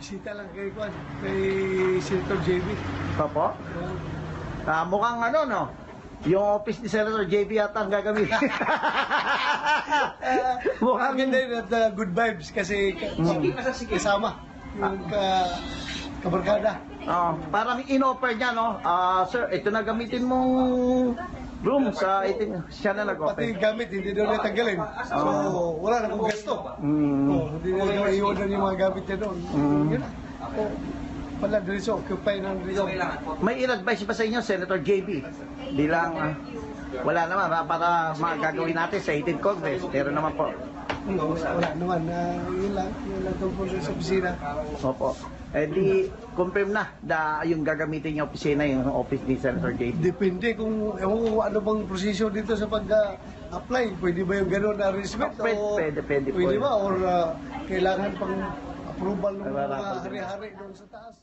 bisita lang kay Juan, kay Senator JB. Opo. Mukhang ano, no? Yung office ni Senator JB yata ang gagamitin. Mukhang ganda yun at good vibes kasi kasama yung kabarkada. Parang in-offer niya, no? Sir, ito na gamitin mong room sa itin. Siya na Pati nag-offer. gamit, hindi daw niya tanggalin. So, wala na kong gasto. Hindi na niya iiwanan yung mga gamit niya doon. Yun na. Wala, diretso, occupy ng diretso. May in-advise ba sa inyo, Senator JB? Bilang, wala naman, para magagawin natin sa 18th Congress. Pero naman po. Wala naman. Yun lang tungkol sa opisina. Opo. Eh di, confirm na yung gagamitin yung opisina, yung office ni Senator JB. Depende kung ano bang prosesyo dito sa pag-apply. Pwede ba yung gano'n na arrangement? Pwede po Pwede yun. ba? Or kailangan pang approval ng mga Wala po. hari-hari doon sa taas?